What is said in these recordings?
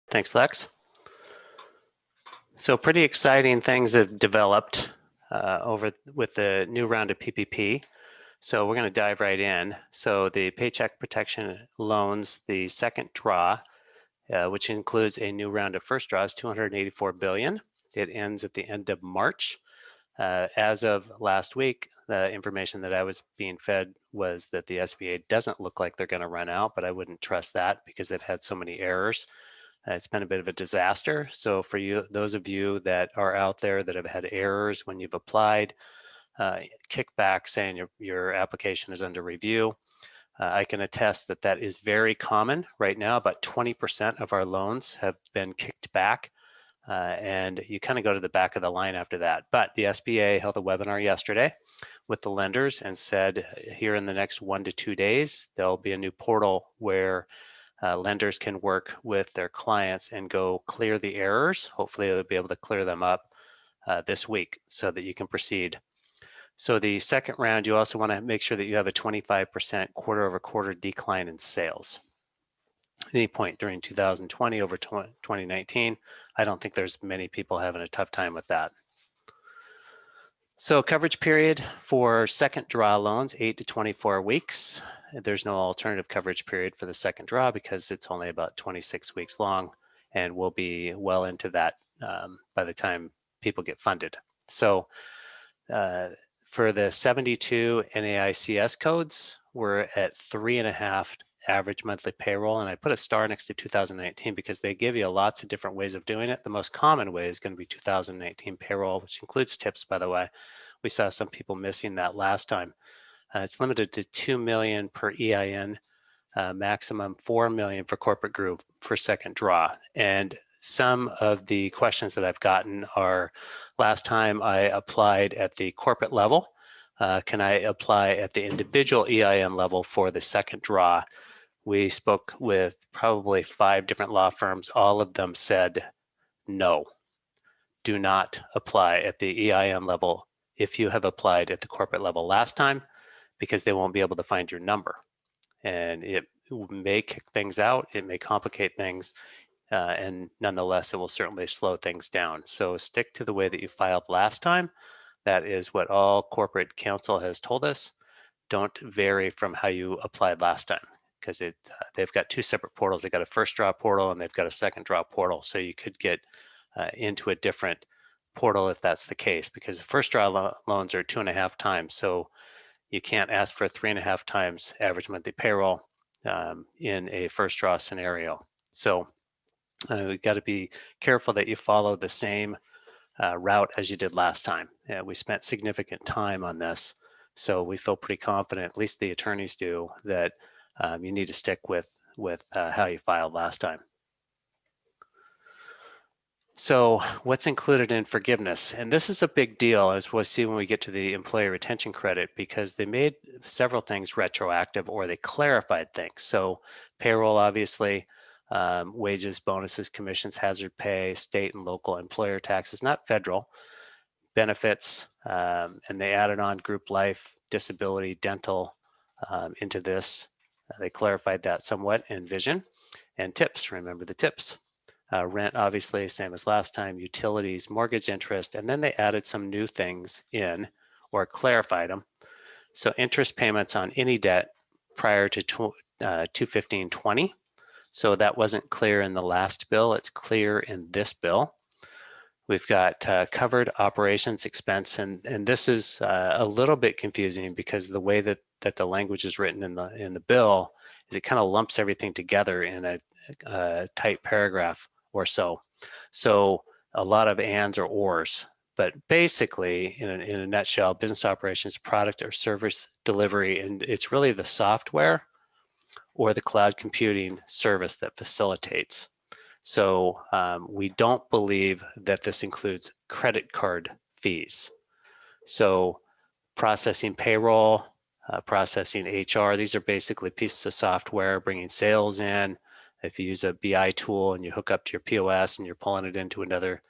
Thanks, Lex. So pretty exciting things have developed over with the new round of PPP. So we're going to dive right in. So the Paycheck Protection loans, the second draw, which includes a new round of first draws, $284 billion. It ends at the end of March. As of last week, the information that I was being fed was that the SBA doesn't look like they're going to run out, but I wouldn't trust that because they've had so many errors. It's been a bit of a disaster. So for you, those of you that are out there that have had errors when you've applied, kick back saying your application is under review. I can attest that that is very common right now. About 20% of our loans have been kicked back, and you kind of go to the back of the line after that. But the SBA held a webinar yesterday with the lenders and said here in the next 1 to 2 days, there'll be a new portal where lenders can work with their clients and go clear the errors. Hopefully they'll be able to clear them up this week so that you can proceed. So the second round, you also want to make sure that you have a 25% quarter-over-quarter decline in sales. At any point during 2020 over 2019, I don't think there's many people having a tough time with that. So coverage period for second draw loans, 8 to 24 weeks. There's no alternative coverage period for the second draw because it's only about 26 weeks long, and we'll be well into that by the time people get funded. So for the 72 NAICS codes, we're at 3.5 average monthly payroll, and I put a star next to 2019 because they give you lots of different ways of doing it. The most common way is going to be 2019 payroll, which includes tips, by the way. We saw some people missing that last time. It's limited to 2 million per EIN, maximum 4 million for corporate group for second draw. And some of the questions that I've gotten are, last time I applied at the corporate level, can I apply at the individual EIN level for the second draw? We spoke with probably 5 different law firms. All of them said, no, do not apply at the EIN level if you have applied at the corporate level last time, because they won't be able to find your number. And it may kick things out, it may complicate things, and nonetheless, it will certainly slow things down. So stick to the way that you filed last time. That is what all corporate counsel has told us. Don't vary from how you applied last time, because they've got 2 separate portals. They've got a first draw portal and they've got a second draw portal. So you could get into a different portal if that's the case, because the first draw loans are 2.5 times. So you can't ask for 3.5 times average monthly payroll in a first draw scenario. So we've got to be careful that you follow the same route as you did last time. We spent significant time on this, so we feel pretty confident, at least the attorneys do, that you need to stick with how you filed last time. So what's included in forgiveness? And this is a big deal, as we'll see when we get to the Employee Retention Credit, because they made several things retroactive, or they clarified things. So payroll, obviously, wages, bonuses, commissions, hazard pay, state and local employer taxes, not federal, benefits, and they added on group life, disability, dental into this. They clarified that somewhat, and vision, and tips. Remember the tips. Rent, obviously, same as last time, utilities, mortgage interest, and then they added some new things in, or clarified them. So interest payments on any debt prior to 2/15/20. So that wasn't clear in the last bill. It's clear in this bill. We've got covered operations expense, and this is a little bit confusing because the way that the language is written in the bill is it kind of lumps everything together in a tight paragraph or so. So a lot of ands or ors, but basically in a nutshell, business operations, product or service delivery, and it's really the software or the cloud computing service that facilitates. So we don't believe that this includes credit card fees. So processing payroll, processing HR, these are basically pieces of software, bringing sales in. If you use a BI tool and you hook up to your POS and you're pulling it into another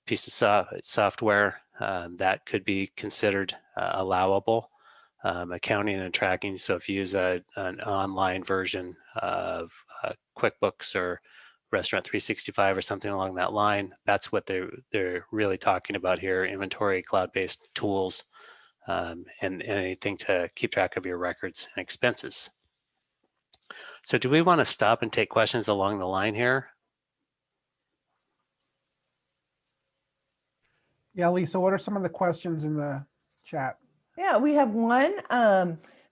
piece of software, that could be considered allowable. Accounting and tracking, so if you use an online version of QuickBooks or Restaurant 365 or something along that line. That's what they're really talking about here, inventory, cloud-based tools, and anything to keep track of your records and expenses. So do we want to stop and take questions along the line here? Yeah, Lisa, what are some of the questions in the chat? Yeah, we have one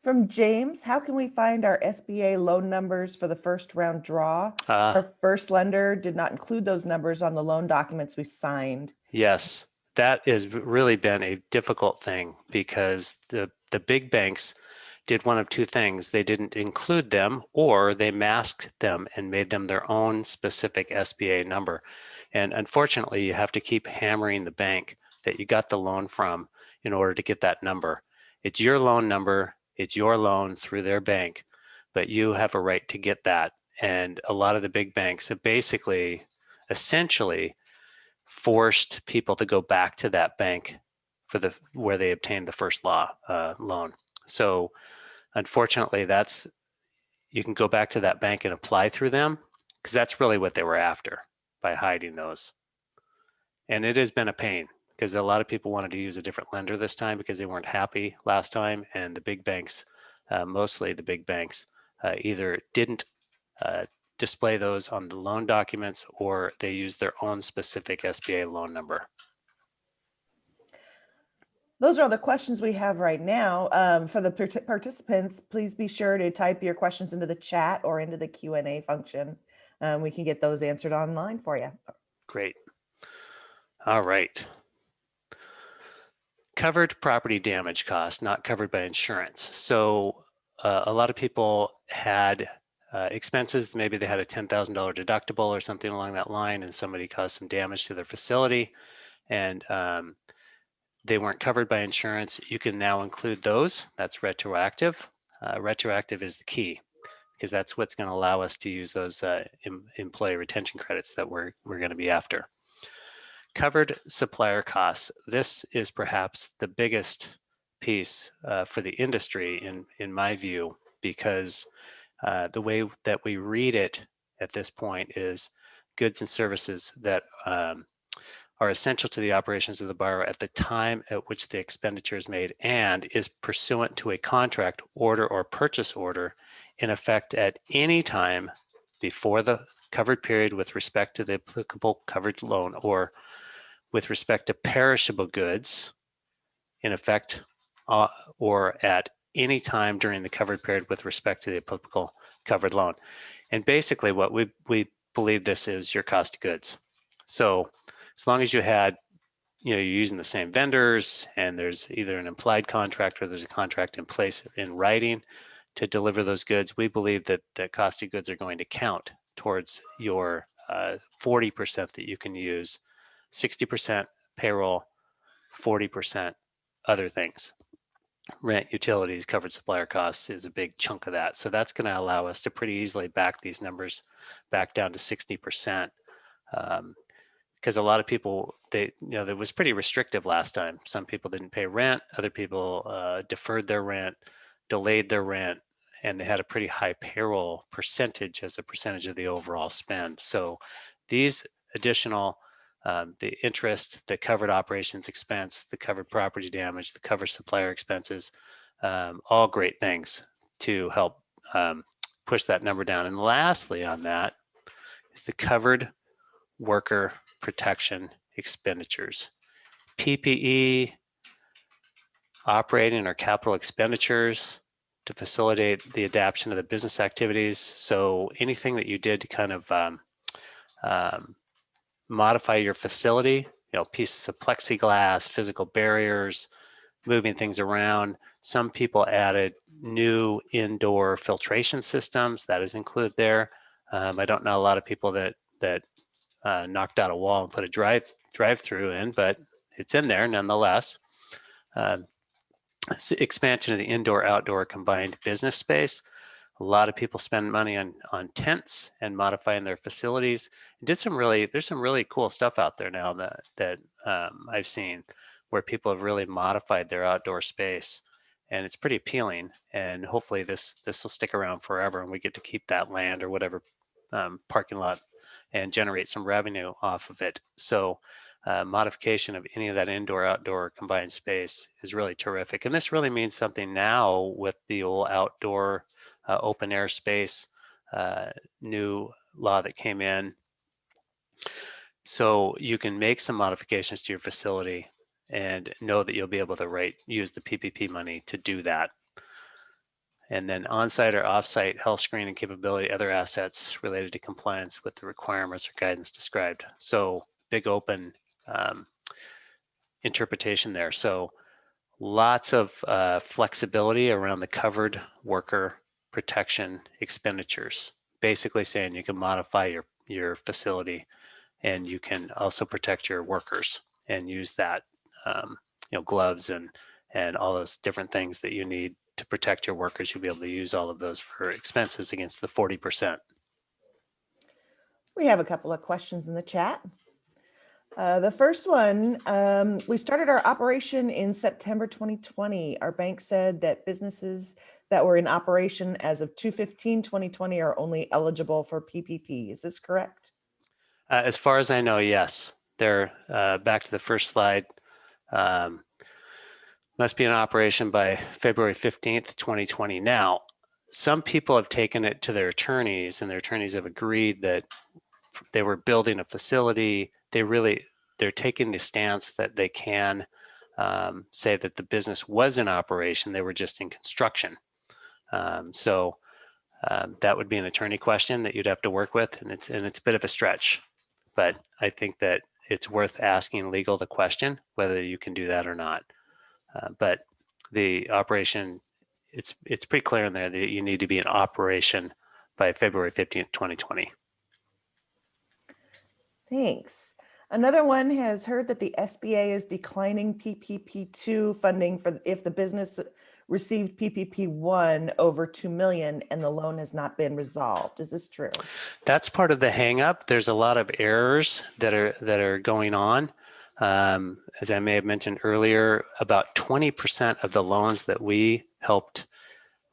from James. How can we find our SBA loan numbers for the first round draw? Our first lender did not include those numbers on the loan documents we signed. Yes, that has really been a difficult thing because the big banks did one of two things. They didn't include them, or they masked them and made them their own specific SBA number. And unfortunately, you have to keep hammering the bank that you got the loan from in order to get that number. It's your loan number, it's your loan through their bank, but you have a right to get that. And a lot of the big banks have basically, essentially, forced people to go back to that bank for where they obtained the first loan. So unfortunately, you can go back to that bank and apply through them, because that's really what they were after by hiding those. And it has been a pain because a lot of people wanted to use a different lender this time because they weren't happy last time, and the big banks, mostly the big banks, either didn't display those on the loan documents, or they use their own specific SBA loan number. Those are all the questions we have right now. For the participants, please be sure to type your questions into the chat or into the Q&A function. We can get those answered online for you. Great. All right. Covered property damage costs, not covered by insurance. So a lot of people had expenses. Maybe they had a $10,000 deductible or something along that line, and somebody caused some damage to their facility, and they weren't covered by insurance. You can now include those. That's retroactive. Retroactive is the key, because that's what's going to allow us to use those employee retention credits that we're going to be after. Covered supplier costs. This is perhaps the biggest piece for the industry in my view, because the way that we read it at this point is goods and services that are essential to the operations of the borrower at the time at which the expenditure is made and is pursuant to a contract, order, or purchase order in effect at any time before the covered period with respect to the applicable covered loan, or with respect to perishable goods in effect or at any time during the covered period with respect to the applicable covered loan. And basically what we believe this is your cost of goods. So as long as you're using the same vendors, and there's either an implied contract or there's a contract in place in writing to deliver those goods, we believe that the cost of goods are going to count towards your 40% that you can use. 60% payroll, 40% other things. Rent, utilities, covered supplier costs is a big chunk of that. So that's going to allow us to pretty easily back these numbers back down to 60%. Because a lot of people, that was pretty restrictive last time. Some people didn't pay rent, other people deferred their rent, delayed their rent, and they had a pretty high payroll percentage as a percentage of the overall spend. So these additional, the interest, the covered operations expense, the covered property damage, the covered supplier expenses, all great things to help push that number down. And lastly on that is the covered worker protection expenditures. PPE, operating or capital expenditures to facilitate the adaptation of the business activities. So anything that you did to kind of modify your facility, pieces of plexiglass, physical barriers, moving things around. Some people added new indoor filtration systems. That is included there. I don't know a lot of people that knocked out a wall and put a drive-through in, but it's in there nonetheless. Expansion of the indoor-outdoor combined business space. A lot of people spend money on tents and modifying their facilities. There's some really cool stuff out there now that I've seen where people have really modified their outdoor space, and it's pretty appealing. And hopefully this will stick around forever, and we get to keep that land or whatever parking lot and generate some revenue off of it. So modification of any of that indoor, outdoor combined space is really terrific. And this really means something now with the old outdoor open air space new law that came in. So you can make some modifications to your facility and know that you'll be able to use the PPP money to do that. And then on-site or off-site health screening capability, other assets related to compliance with the requirements or guidance described. So big open interpretation there. So lots of flexibility around the covered worker protection expenditures. Basically saying you can modify your facility and you can also protect your workers and use that, gloves and all those different things that you need to protect your workers. You'll be able to use all of those for expenses against the 40%. We have a couple of questions in the chat. The first one, we started our operation in September 2020. Our bank said that businesses that were in operation as of 2/15/2020 are only eligible for PPP. Is this correct? As far as I know, yes. They're back to the first slide. Must be in operation by February 15th, 2020. Now, some people have taken it to their attorneys, and their attorneys have agreed that they were building a facility. They're taking the stance that they can say that the business was in operation. They were just in construction. So that would be an attorney question that you'd have to work with, and it's a bit of a stretch. But I think that it's worth asking legal the question whether you can do that or not. But the operation, it's pretty clear in there that you need to be in operation by February 15th, 2020. Thanks. Another one has heard that the SBA is declining PPP2 funding for if the business received PPP1 over $2 million and the loan has not been resolved. Is this true? That's part of the hang up. There's a lot of errors that are going on. As I may have mentioned earlier, about 20% of the loans that we helped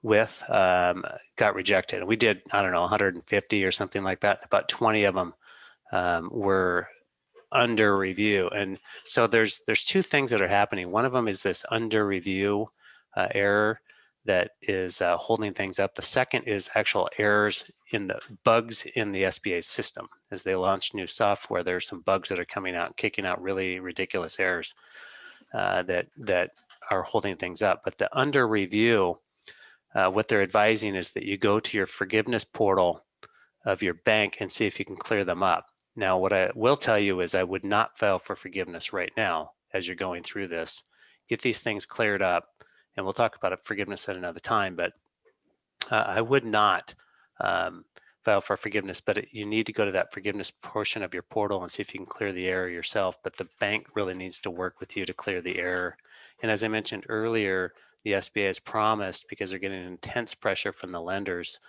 with got rejected. We did, 150 or something like that. About 20 of them were under review. And so there's two things that are happening. One of them is this under review error that is holding things up. The second is actual errors in the bugs in the SBA system. As they launch new software, there's some bugs that are coming out, kicking out really ridiculous errors that are holding things up. But the under review, what they're advising is that you go to your forgiveness portal of your bank and see if you can clear them up. Now, what I will tell you is I would not file for forgiveness right now as you're going through this. Get these things cleared up, and we'll talk about forgiveness at another time, but I would not file for forgiveness, but you need to go to that forgiveness portion of your portal and see if you can clear the error yourself, but the bank really needs to work with you to clear the error. And as I mentioned earlier, the SBA has promised, because they're getting intense pressure from the lenders,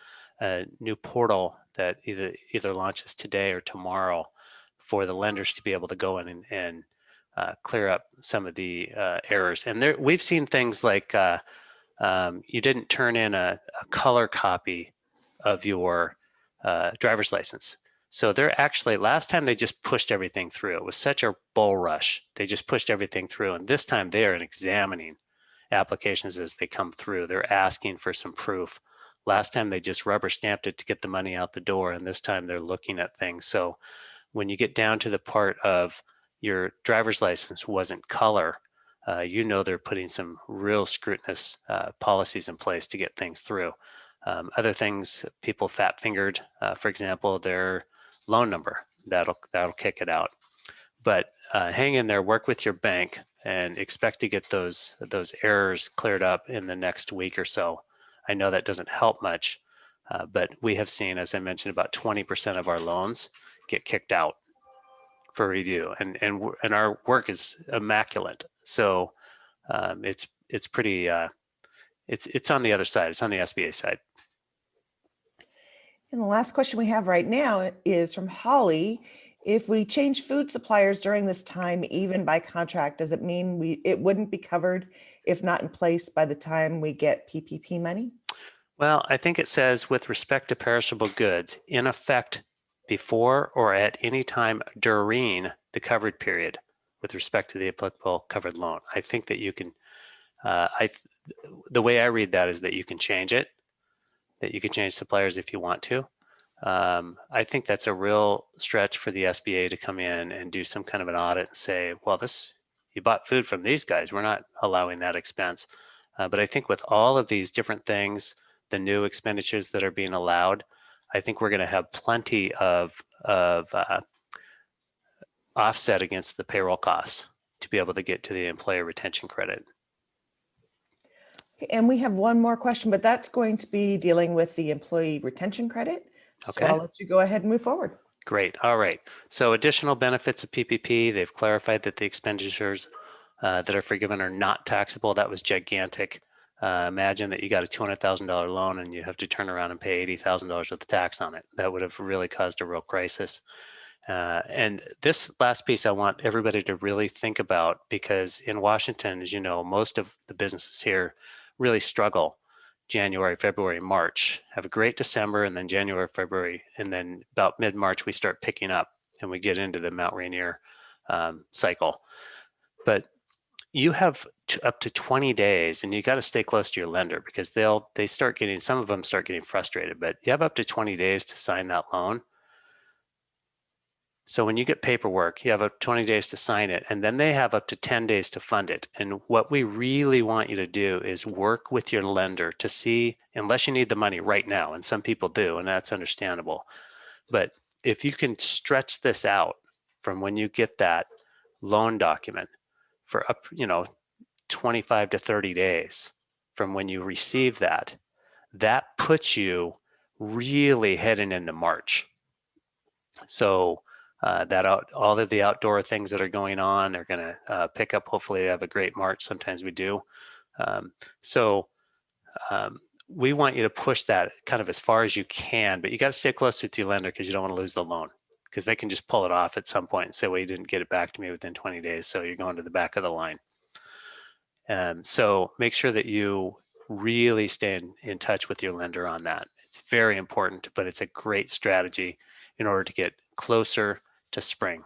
a new portal that either launches today or tomorrow for the lenders to be able to go in and clear up some of the errors. And we've seen things like you didn't turn in a color copy of your driver's license. So they're actually, last time they just pushed everything through. It was such a bull rush. They just pushed everything through. And this time they are examining applications as they come through. They're asking for some proof. Last time they just rubber stamped it to get the money out the door. And this time they're looking at things. So when you get down to the part of your driver's license wasn't color, they're putting some real scrutinous policies in place to get things through. Other things, people fat-fingered, for example, their loan number. That'll kick it out. But hang in there, work with your bank, and expect to get those errors cleared up in the next week or so. I know that doesn't help much, but we have seen, as I mentioned, about 20% of our loans get kicked out for review, and our work is immaculate. So it's pretty it's on the other side. It's on the SBA side. And the last question we have right now is from Holly. If we change food suppliers during this time, even by contract, does it mean it wouldn't be covered if not in place by the time we get PPP money? Well, I think it says with respect to perishable goods, in effect before or at any time during the covered period with respect to the applicable covered loan. I think that you can, the way I read that is that you can change it, that you can change suppliers if you want to. I think that's a real stretch for the SBA to come in and do some kind of an audit and say, well, you bought food from these guys. We're not allowing that expense. But I think with all of these different things, the new expenditures that are being allowed, I think we're going to have plenty of offset against the payroll costs to be able to get to the employee retention credit. And we have one more question, but that's going to be dealing with the employee retention credit. So Okay. I'll let you go ahead and move forward. Great. All right. So additional benefits of PPP, they've clarified that the expenditures that are forgiven are not taxable. That was gigantic. Imagine that you got a $200,000 loan and you have to turn around and pay $80,000 worth of tax on it. That would have really caused a real crisis. And this last piece I want everybody to really think about, because in Washington, as you know, most of the businesses here really struggle January, February, March, have a great December, and then January, February, and then about mid-March, we start picking up and we get into the Mount Rainier cycle. But you have up to 20 days, and you got to stay close to your lender, because some of them start getting frustrated, but you have up to 20 days to sign that loan. So when you get paperwork, you have up to 20 days to sign it, and then they have up to 10 days to fund it. And what we really want you to do is work with your lender to see, unless you need the money right now, and some people do, and that's understandable. But if you can stretch this out from when you get that loan document for up, 25 to 30 days from when you receive that, that puts you really heading into March. So all of the outdoor things that are going on are going to pick up. Hopefully, we have a great March. Sometimes we do. We want you to push that kind of as far as you can, but you got to stay close with your lender, because you don't want to lose the loan, because they can just pull it off at some point and say, well, you didn't get it back to me within 20 days, so you're going to the back of the line. So make sure that you really stay in touch with your lender on that. It's very important, but it's a great strategy in order to get closer to spring.